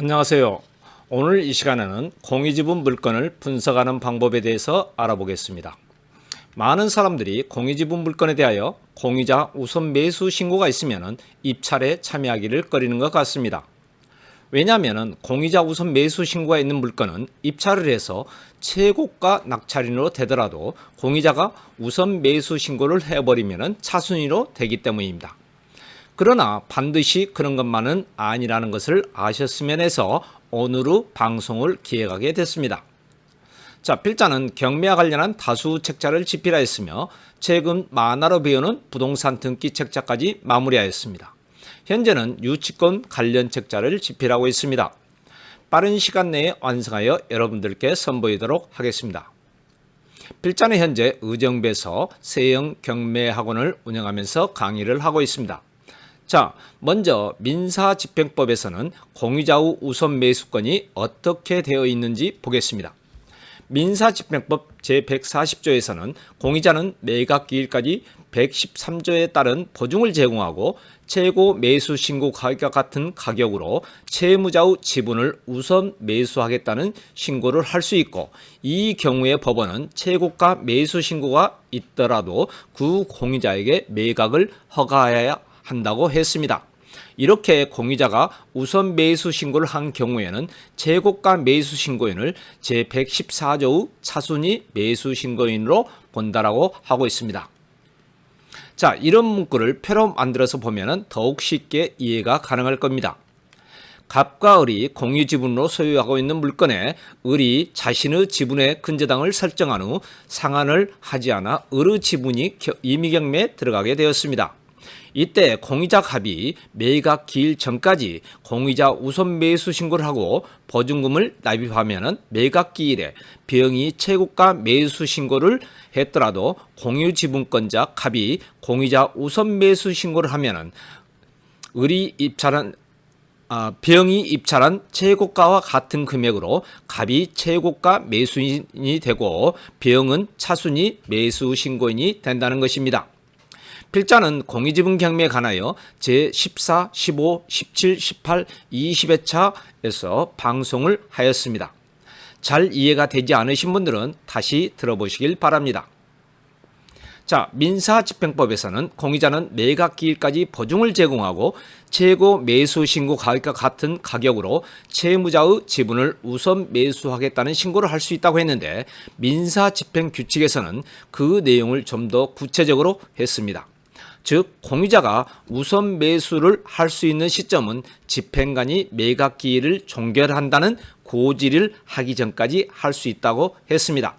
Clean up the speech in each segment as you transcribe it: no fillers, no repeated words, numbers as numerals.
안녕하세요. 오늘 이 시간에는 공유지분 물건을 분석하는 방법에 대해서 알아보겠습니다. 많은 사람들이 공유지분 물건에 대하여 공유자 우선 매수 신고가 있으면 입찰에 참여하기를 꺼리는 것 같습니다. 왜냐하면 공유자 우선 매수 신고가 있는 물건은 입찰을 해서 최고가 낙찰인으로 되더라도 공유자가 우선 매수 신고를 해버리면 차순위로 되기 때문입니다. 그러나 반드시 그런 것만은 아니라는 것을 아셨으면 해서 오늘 방송을 기획하게 됐습니다. 자, 필자는 경매와 관련한 다수 책자를 집필하였으며 최근 만화로 배우는 부동산 등기 책자까지 마무리하였습니다. 현재는 유치권 관련 책자를 집필하고 있습니다. 빠른 시간 내에 완성하여 여러분들께 선보이도록 하겠습니다. 필자는 현재 의정부에서 세형 경매 학원을 운영하면서 강의를 하고 있습니다. 자, 먼저 민사집행법에서는 공유자 우선 매수권이 어떻게 되어 있는지 보겠습니다. 민사집행법 제140조에서는 공유자는 매각기일까지 113조에 따른 보증을 제공하고 최고 매수 신고 가격과 같은 가격으로 채무자의 지분을 우선 매수하겠다는 신고를 할 수 있고, 이 경우에 법원은 최고가 매수 신고가 있더라도 그 공유자에게 매각을 허가해야 한다고 했습니다. 이렇게 공유자가 우선 매수 신고를 한 경우에는 최고가 매수 신고인을 제114조의 차순위 매수 신고인으로 본다라고 하고 있습니다. 자, 이런 문구를 표로 만들어서 보면 더욱 쉽게 이해가 가능할 겁니다. 갑과 을이 공유 지분으로 소유하고 있는 물건에 을이 자신의 지분의 근저당을 설정한 후 상환을 하지 않아 을의 지분이 임의경매에 들어가게 되었습니다. 이때 공유자 갑이 매각 기일 전까지 공유자 우선 매수 신고를 하고 보증금을 납입하면 매각 기일에 비용이 최고가 매수 신고를 했더라도 공유지분권자 갑이 공유자 우선 매수 신고를 하면 을이 입찰한 비용이 입찰한 최고가와 같은 금액으로 갑이 최고가 매수인이 되고 비용은 차순위 매수 신고인이 된다는 것입니다. 필자는 공유지분 경매에 관하여 제14, 15, 17, 18, 20회차에서 방송을 하였습니다. 잘 이해가 되지 않으신 분들은 다시 들어보시길 바랍니다. 자, 민사집행법에서는 공유자는 매각기일까지 보증을 제공하고 최고 매수 신고 가격과 같은 가격으로 채무자의 지분을 우선 매수하겠다는 신고를 할 수 있다고 했는데, 민사집행규칙에서는 그 내용을 좀 더 구체적으로 했습니다. 즉, 공유자가 우선 매수를 할 수 있는 시점은 집행관이 매각기일을 종결한다는 고지를 하기 전까지 할 수 있다고 했습니다.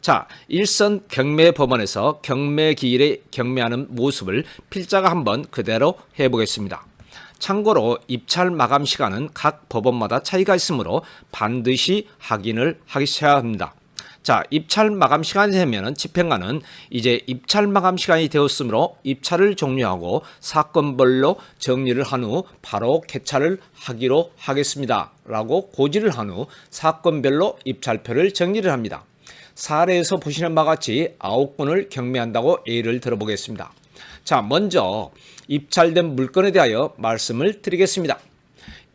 자, 일선 경매법원에서 경매기일에 경매하는 모습을 필자가 한번 그대로 해보겠습니다. 참고로 입찰 마감 시간은 각 법원마다 차이가 있으므로 반드시 확인을 하셔야 합니다. 자, 입찰 마감 시간이 되면 집행관은 이제 입찰 마감 시간이 되었으므로 입찰을 종료하고 사건별로 정리를 한 후 바로 개찰을 하기로 하겠습니다 라고 고지를 한 후 사건별로 입찰표를 정리를 합니다. 사례에서 보시는 바와 같이 9건을 경매한다고 예를 들어보겠습니다. 자, 먼저 입찰된 물건에 대하여 말씀을 드리겠습니다.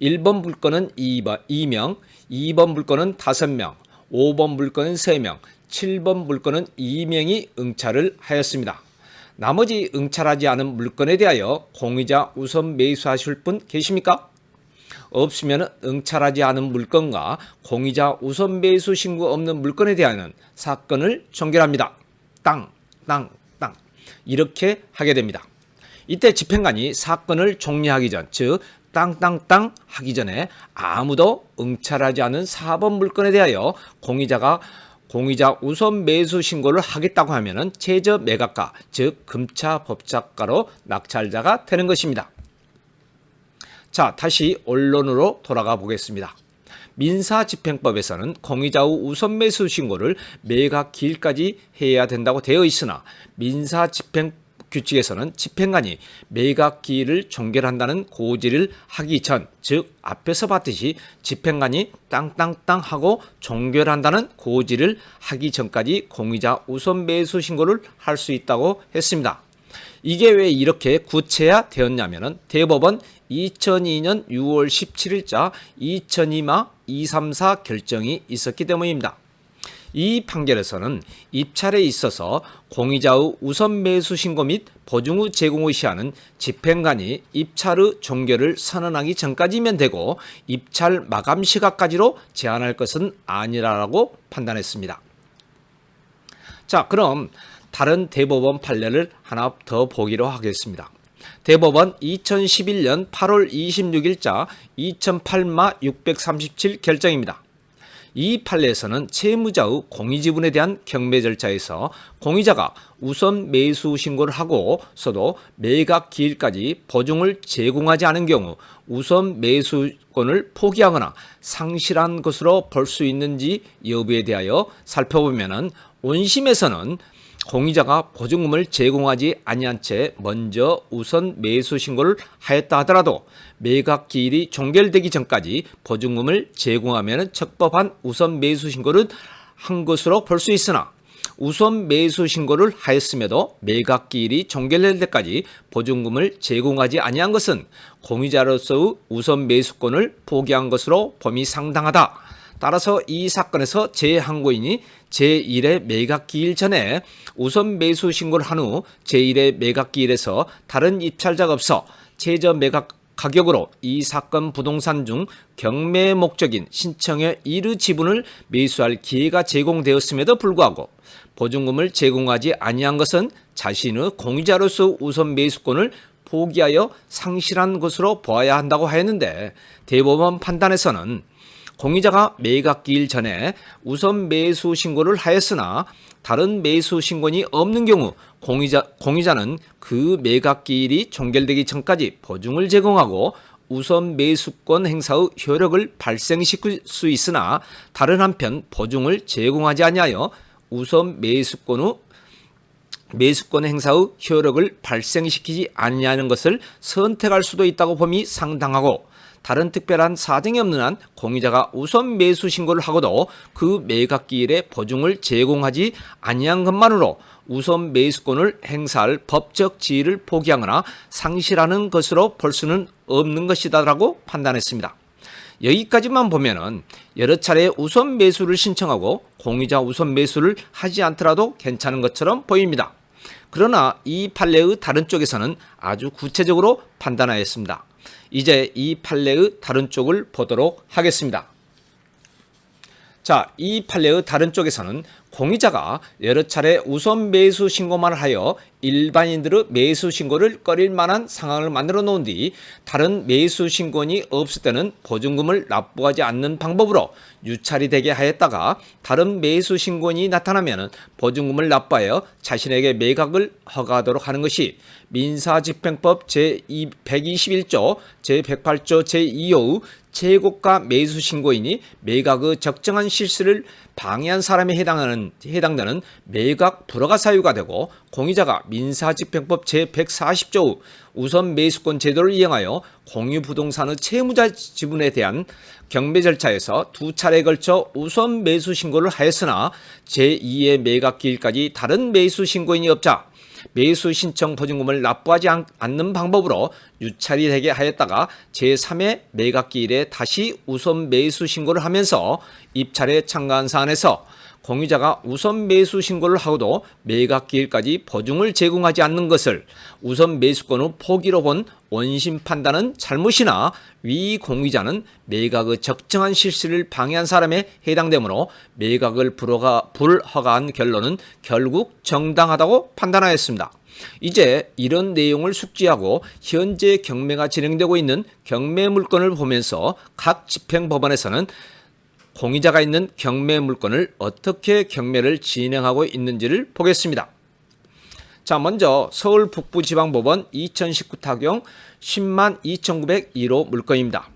1번 물건은 2명, 2번 물건은 5명, 5번 물건은 3명, 7번 물건은 2명이 응찰을 하였습니다. 나머지 응찰하지 않은 물건에 대하여 공유자 우선 매수하실 분 계십니까? 없으면 응찰하지 않은 물건과 공유자 우선 매수 신고 없는 물건에 대한 사건을 종결합니다. 땅 이렇게 하게 됩니다. 이때 집행관이 사건을 종료하기 전, 즉 땅 하기 전에 아무도 응찰하지 않은 4번 물건에 대하여 공유자 우선 매수 신고를 하겠다고 하면 최저 매각가, 즉 금차 법착가로 낙찰자가 되는 것입니다. 자, 다시 원론으로 돌아가 보겠습니다. 민사집행법에서는 공유자의 우선 매수 신고를 매각 기일까지 해야 된다고 되어 있으나 민사집행규칙에서는 집행관이 매각 기일을 종결한다는 고지를 하기 전, 즉 앞에서 봤듯이 집행관이 땅 하고 종결한다는 고지를 하기 전까지 공유자 우선 매수 신고를 할 수 있다고 했습니다. 이게 왜 이렇게 구체화되었냐면은 대법원 2002년 6월 17일자 2002마 234 결정이 있었기 때문입니다. 이 판결에서는 입찰에 있어서 공의자의 우선 매수 신고 및 보증 후 제공의 시한은 집행관이 입찰의 종결을 선언하기 전까지면 되고 입찰 마감 시각까지로 제한할 것은 아니라고 판단했습니다. 자, 그럼 다른 대법원 판례를 하나 더 보기로 하겠습니다. 대법원 2011년 8월 26일자 2008마 637 결정입니다. 이 판례에서는 채무자의 공의지분에 대한 경매 절차에서 공의자가 우선 매수 신고를 하고서도 매각 기일까지 보증을 제공하지 않은 경우 우선 매수권을 포기하거나 상실한 것으로 볼 수 있는지 여부에 대하여 살펴보면은 원심에서는 공의자가 보증금을 제공하지 아니한 채 먼저 우선 매수 신고를 하였다 하더라도 매각 기일이 종결되기 전까지 보증금을 제공하면 적법한 우선 매수 신고를 한 것으로 볼 수 있으나 우선 매수 신고를 하였음에도 매각 기일이 종결될 때까지 보증금을 제공하지 아니한 것은 공의자로서의 우선 매수권을 포기한 것으로 봄이 상당하다. 따라서 이 사건에서 제1고인이 제1의 매각 기일 전에 우선 매수 신고를 한 후 제1의 매각 기일에서 다른 입찰자가 없어 최저 매각 가격으로 이 사건 부동산 중 경매 목적인 신청의 일의 지분을 매수할 기회가 제공되었음에도 불구하고 보증금을 제공하지 아니한 것은 자신의 공의자로서 우선 매수권을 포기하여 상실한 것으로 보아야 한다고 하였는데 대법원 판단에서는 공의자가 매각 기일 전에 우선 매수 신고를 하였으나 다른 매수 신고인이 없는 경우 공의자는 그 매각 기일이 종결되기 전까지 보증을 제공하고 우선 매수권 행사의 효력을 발생시킬 수 있으나 다른 한편 보증을 제공하지 아니하여 우선 매수권 행사의 효력을 발생시키지 아니하는 것을 선택할 수도 있다고 봄이 상당하고 다른 특별한 사정이 없는 한 공의자가 우선 매수 신고를 하고도 그 매각 기일에 보증을 제공하지 아니한 것만으로 우선 매수권을 행사할 법적 지위를 포기하거나 상실하는 것으로 볼 수는 없는 것이다라고 판단했습니다. 여기까지만 보면은 여러 차례 우선 매수를 신청하고 공의자 우선 매수를 하지 않더라도 괜찮은 것처럼 보입니다. 그러나 이 판례의 다른 쪽에서는 아주 구체적으로 판단하였습니다. 이제 이 판례의 다른 쪽을 보도록 하겠습니다. 자, 이 판례의 다른 쪽에서는 공의자가 여러 차례 우선 매수 신고만 하여 일반인들의 매수 신고를 꺼릴 만한 상황을 만들어 놓은 뒤 다른 매수 신고인이 없을 때는 보증금을 납부하지 않는 방법으로 유찰이 되게 하였다가 다른 매수 신고인이 나타나면 보증금을 납부하여 자신에게 매각을 허가하도록 하는 것이 민사집행법 제121조 제108조 제2호의 재고가 매수 신고인이 매각의 적정한 실시를 방해한 사람에 해당되는 매각 불허가 사유가 되고 공의자가 민사집행법 제140조 우선 매수권 제도를 이용하여 공유부동산의 채무자 지분에 대한 경매 절차에서 두 차례에 걸쳐 우선 매수 신고를 하였으나 제2의 매각 기일까지 다른 매수 신고인이 없자 매수 신청 보증금을 납부하지 않는 방법으로 유찰이 되게 하였다가 제3의 매각 기일에 다시 우선 매수 신고를 하면서 입찰에 참가한 사안에서 공의자가 우선 매수 신고를 하고도 매각 기일까지 보증을 제공하지 않는 것을 우선 매수권의 포기로 본 원심 판단은 잘못이나 위 공의자는 매각의 적정한 실시를 방해한 사람에 해당되므로 매각을 불허가한 결론은 결국 정당하다고 판단하였습니다. 이제 이런 내용을 숙지하고 현재 경매가 진행되고 있는 경매 물건을 보면서 각 집행법원에서는 공의자가 있는 경매 물건을 어떻게 경매를 진행하고 있는지를 보겠습니다. 자, 먼저 서울 북부지방법원 2019 타경 102,901호 물건입니다.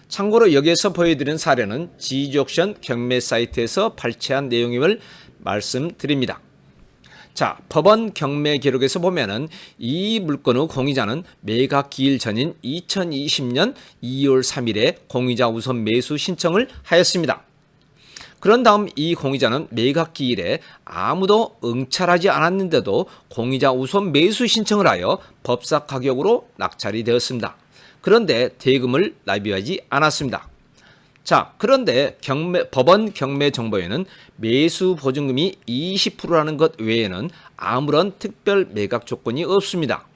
참고로 여기에서 보여드린 사례는 지지옥션 경매 사이트에서 발췌한 내용임을 말씀드립니다. 자, 법원 경매 기록에서 보면은 이 물건의 공의자는 매각 기일 전인 2020년 2월 3일에 공의자 우선 매수 신청을 하였습니다. 그런 다음 이 공의자는 매각 기일에 아무도 응찰하지 않았는데도 공의자 우선 매수 신청을 하여 법사 가격으로 낙찰이 되었습니다. 그런데 대금을 납입하지 않았습니다. 자, 그런데 법원 경매 정보에는 매수 보증금이 20%라는 것 외에는 아무런 특별 매각 조건이 없습니다.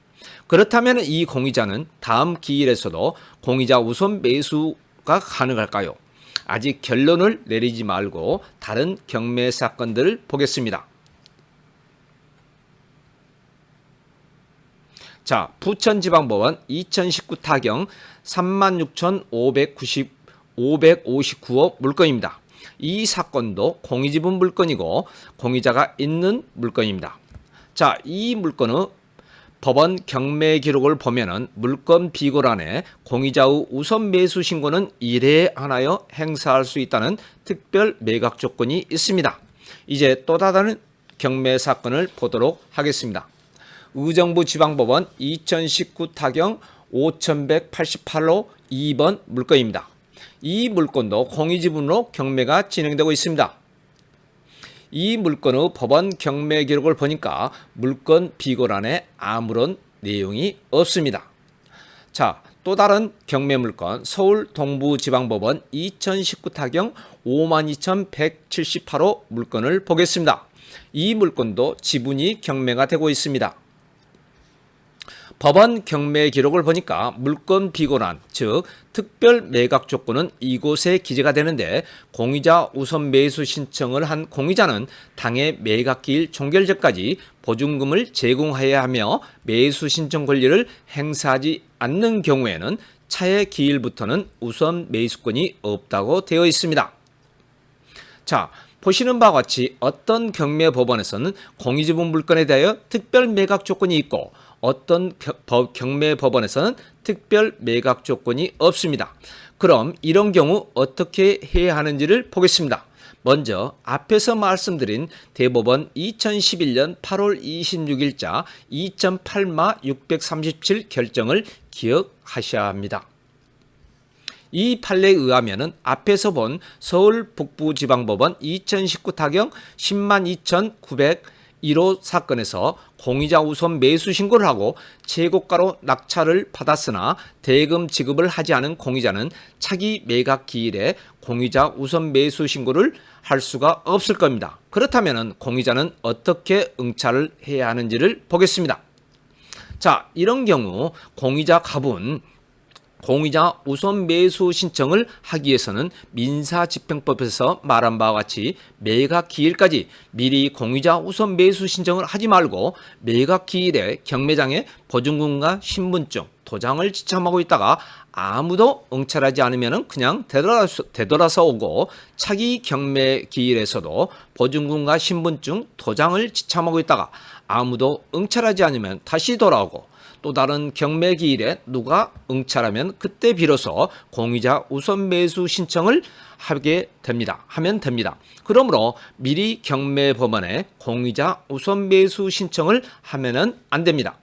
그렇다면 이 공의자는 다음 기일에서도 공의자 우선 매수가 가능할까요? 아직 결론을 내리지 말고 다른 경매 사건들을 보겠습니다. 자, 부천지방법원 2019 타경 36,559억 물건입니다. 이 사건도 공의지분 물건이고 공의자가 있는 물건입니다. 자, 이 물건의 법원 경매 기록을 보면은 물건 비고란에 공의자의 우선 매수 신고는 1회에 하나여 행사할 수 있다는 특별 매각 조건이 있습니다. 이제 또 다른 경매 사건을 보도록 하겠습니다. 의정부 지방법원 2019 타경 5188호 2번 물건입니다. 이 물건도 공의지분으로 경매가 진행되고 있습니다. 이 물건의 법원 경매 기록을 보니까 물건 비고란에 아무런 내용이 없습니다. 자, 또 다른 경매 물건 서울 동부지방법원 2019 타경 52,178호 물건을 보겠습니다. 이 물건도 지분이 경매가 되고 있습니다. 법원 경매 기록을 보니까 물건 비고란, 즉 특별 매각 조건은 이곳에 기재가 되는데 공의자 우선 매수 신청을 한 공의자는 당해 매각기일 종결 전까지 보증금을 제공해야 하며 매수 신청 권리를 행사하지 않는 경우에는 차의 기일부터는 우선 매수권이 없다고 되어 있습니다. 자, 보시는 바와 같이 어떤 경매 법원에서는 공의지분 물건에 대하여 특별 매각 조건이 있고 어떤 경매 법원에서는 특별 매각 조건이 없습니다. 그럼 이런 경우 어떻게 해야 하는지를 보겠습니다. 먼저 앞에서 말씀드린 대법원 2011년 8월 26일자 2.8마 637 결정을 기억하셔야 합니다. 이 판례에 의하면 앞에서 본 서울 북부지방법원 2019 타경 102,901호 사건에서 공의자 우선 매수 신고를 하고 최고가로 낙찰을 받았으나 대금 지급을 하지 않은 공의자는 차기 매각 기일에 공의자 우선 매수 신고를 할 수가 없을 겁니다. 그렇다면 공의자는 어떻게 응찰을 해야 하는지를 보겠습니다. 자, 이런 경우 공의자 갑은 공의자 우선 매수 신청을 하기 위해서는 민사집행법에서 말한 바와 같이 매각 기일까지 미리 공의자 우선 매수 신청을 하지 말고 매각 기일에 경매장에 보증금과 신분증, 도장을 지참하고 있다가 아무도 응찰하지 않으면 그냥 되돌아서 오고 차기 경매 기일에서도 보증금과 신분증, 도장을 지참하고 있다가 아무도 응찰하지 않으면 다시 돌아오고 또 다른 경매 기일에 누가 응찰하면 그때 비로소 공의자 우선 매수 신청을 하면 됩니다. 그러므로 미리 경매 법원에 공의자 우선 매수 신청을 하면은 안 됩니다.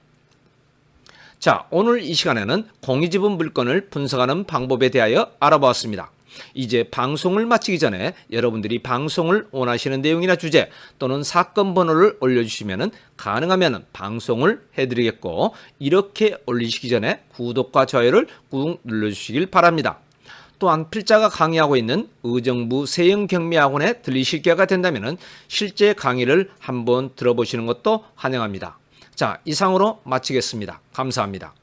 자, 오늘 이 시간에는 공의지분 물건을 분석하는 방법에 대하여 알아보았습니다. 이제 방송을 마치기 전에 여러분들이 방송을 원하시는 내용이나 주제 또는 사건 번호를 올려주시면 가능하면 방송을 해드리겠고 이렇게 올리시기 전에 구독과 좋아요를 꾹 눌러주시길 바랍니다. 또한 필자가 강의하고 있는 의정부 세영경매학원에 들리실 기회가 된다면 실제 강의를 한번 들어보시는 것도 환영합니다. 자, 이상으로 마치겠습니다. 감사합니다.